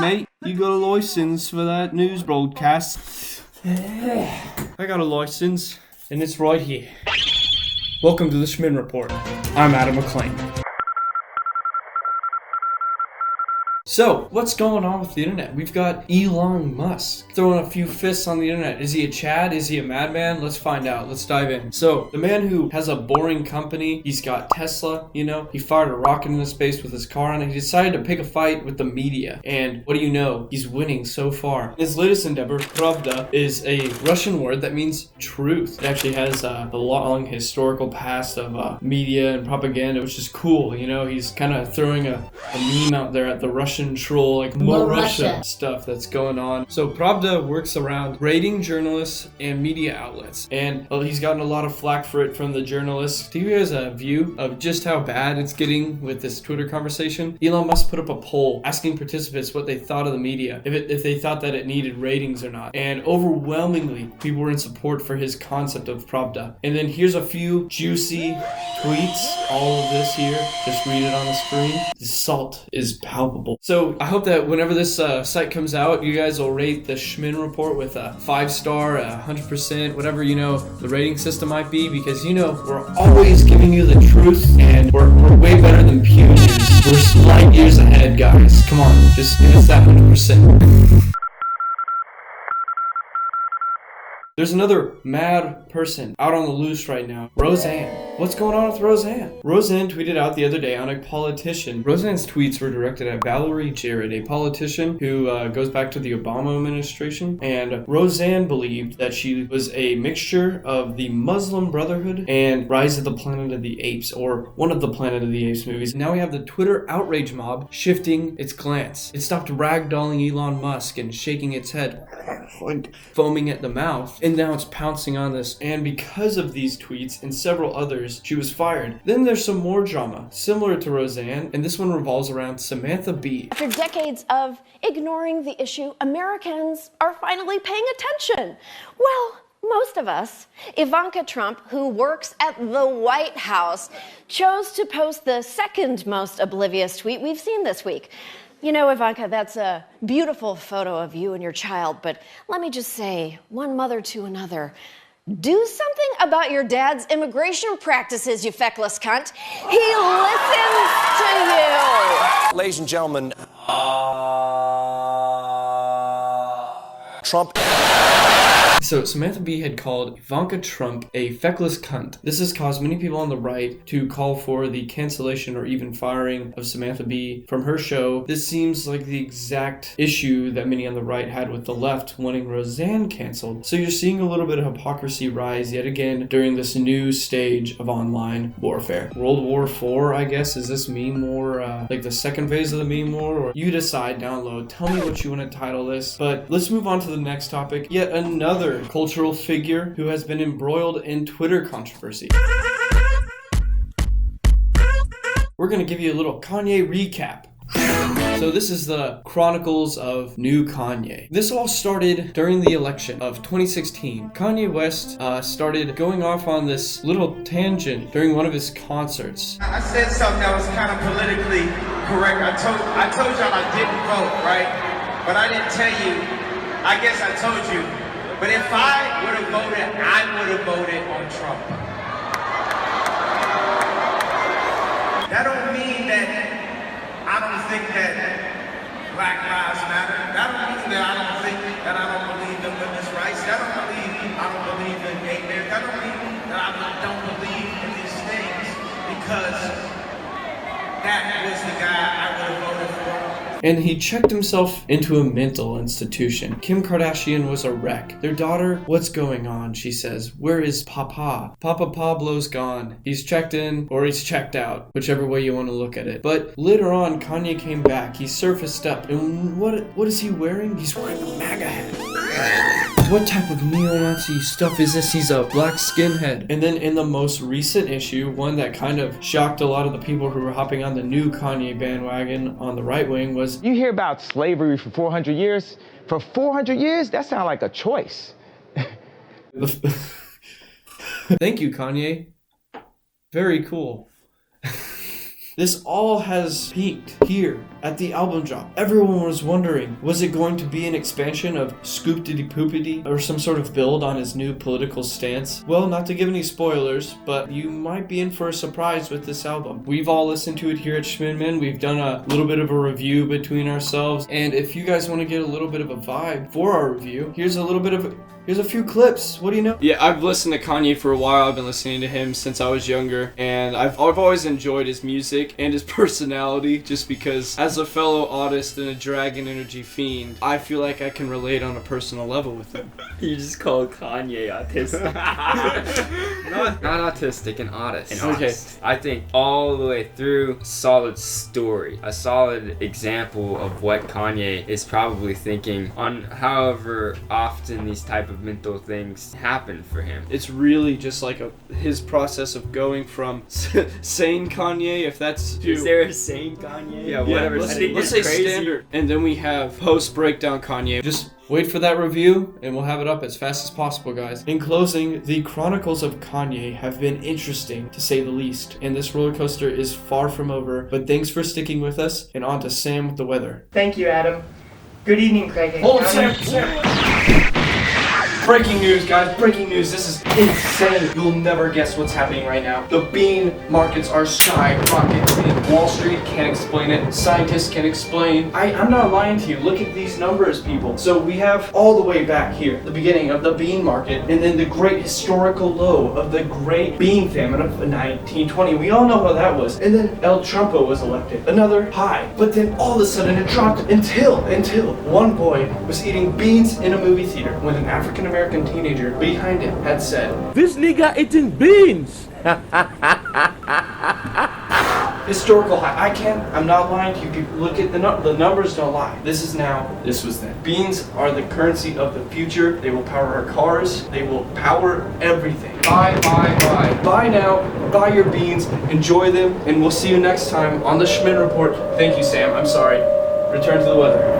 mate. You got a license for that news broadcast? I got a license, and it's right here. Welcome to the Schmen Report. I'm Adam McLean. So, what's going on with the internet? We've got Elon Musk throwing a few fists on the internet. Is he a Chad? Is he a madman? Let's find out. Let's dive in. So, the man who has a boring company, he's got Tesla, he fired a rocket into space with his car on it. He decided to pick a fight with the media. And what do you know? He's winning so far. His latest endeavor, Pravda, is a Russian word that means truth. It actually has a long historical past of media and propaganda, which is cool. He's kind of throwing a meme out there at the Russian troll, like more Russia stuff that's going on. So Pravda works around rating journalists and media outlets, and he's gotten a lot of flack for it from the journalists. To give you guys a view of just how bad it's getting with this Twitter conversation, Elon Musk put up a poll asking participants what they thought of the media, if they thought that it needed ratings or not, and overwhelmingly people were in support for his concept of Pravda. And then here's a few juicy tweets. All of this here, just read it on the screen. The salt is palpable. So I hope that whenever this site comes out, you guys will rate the Schmen Report with a 5-star, 100%, whatever the rating system might be, because we're always giving you the truth, and we're way better than Pew News. We're light years ahead, guys. Come on, just give us that 100%. There's another mad person out on the loose right now. Roseanne. What's going on with Roseanne? Roseanne tweeted out the other day on a politician. Roseanne's tweets were directed at Valerie Jarrett, a politician who goes back to the Obama administration. And Roseanne believed that she was a mixture of the Muslim Brotherhood and Rise of the Planet of the Apes, or one of the Planet of the Apes movies. Now we have the Twitter outrage mob shifting its glance. It stopped ragdolling Elon Musk and shaking its head, like foaming at the mouth. And now it's pouncing on this. And because of these tweets and several others, she was fired. Then there's some more drama, similar to Roseanne, and this one revolves around Samantha Bee. After decades of ignoring the issue, Americans are finally paying attention. Well, most of us. Ivanka Trump, who works at the White House, chose to post the second most oblivious tweet we've seen this week. Ivanka, that's a beautiful photo of you and your child, but let me just say, one mother to another, do something about your dad's immigration practices, you feckless cunt. He listens to you. Ladies and gentlemen, Trump. So Samantha Bee had called Ivanka Trump a feckless cunt. This has caused many people on the right to call for the cancellation or even firing of Samantha Bee from her show. This seems like the exact issue that many on the right had with the left wanting Roseanne canceled. So you're seeing a little bit of hypocrisy rise yet again during this new stage of online warfare. World War IV, I guess. Is this meme war like the second phase of the meme war? Or you decide down low. Tell me what you want to title this. But let's move on to the next topic. Yet another cultural figure who has been embroiled in Twitter controversy. We're going to give you a little Kanye recap. So this is the chronicles of new Kanye. This all started during the election of 2016. Kanye West started going off on this little tangent during one of his concerts. I said something that was kind of politically correct. I told y'all I didn't vote, right? But I didn't tell you. I guess I told you. But if I would have voted, I would have voted on Trump. That don't mean that I don't think that Black Lives Matter. That don't mean that I don't think that I don't believe in women's rights. That don't mean I don't believe in gay marriage. That don't mean that I don't believe in these things, because that was the guy I would have voted for. And he checked himself into a mental institution. Kim Kardashian was a wreck. Their daughter, what's going on? She says, where is Papa? Papa Pablo's gone. He's checked in or he's checked out, whichever way you want to look at it. But later on, Kanye came back. He surfaced up. And what is he wearing? He's wearing a MAGA hat. What type of neo-Nazi stuff is this? He's a black skinhead. And then in the most recent issue, one that kind of shocked a lot of the people who were hopping on the new Kanye bandwagon on the right wing was... You hear about slavery for 400 years? For 400 years? That sounds like a choice. Thank you, Kanye. Very cool. This all has peaked here at the album drop. Everyone was wondering, was it going to be an expansion of Scoop Diddy Poopity or some sort of build on his new political stance? Well, not to give any spoilers, but you might be in for a surprise with this album. We've all listened to it here at Schmenaissance. We've done a little bit of a review between ourselves, and if you guys want to get a little bit of a vibe for our review, here's a few clips. What do you know? Yeah, I've listened to Kanye for a while. I've been listening to him since I was younger, and I've always enjoyed his music and his personality, just because as a fellow autist and a dragon energy fiend, I feel like I can relate on a personal level with him. You just called Kanye autistic. not autistic, an autist. Okay. I think all the way through, solid story, a solid example of what Kanye is probably thinking on however often these type of mental things happen for him. It's really just like his process of going from sane Kanye, if that's to... Is there a sane Kanye? Yeah, whatever. Let's say standard. And then we have post breakdown Kanye. Just wait for that review, and we'll have it up as fast as possible, guys. In closing, the chronicles of Kanye have been interesting, to say the least, and this roller coaster is far from over. But thanks for sticking with us, and on to Sam with the weather. Thank you, Adam. Good evening, Craig. Hold on, Sam. Breaking news, guys. Breaking news. This is insane. You'll never guess what's happening right now. The bean markets are skyrocketing. Wall Street can't explain it. Scientists can't explain. I'm not lying to you. Look at these numbers, people. So we have all the way back here, the beginning of the bean market, and then the great historical low of the great bean famine of 1920. We all know how that was. And then El Trumpo was elected. Another high. But then all of a sudden it dropped until one boy was eating beans in a movie theater when an African-American teenager behind him had said, "This nigga eating beans." Historical high. I'm not lying to you people. Look at the numbers don't lie. This is now, this was then. Beans are the currency of the future. They will power our cars. They will power everything. Buy. Buy now. Buy your beans. Enjoy them. And we'll see you next time on the Schmenaissance Report. Thank you, Sam. I'm sorry. Return to the weather.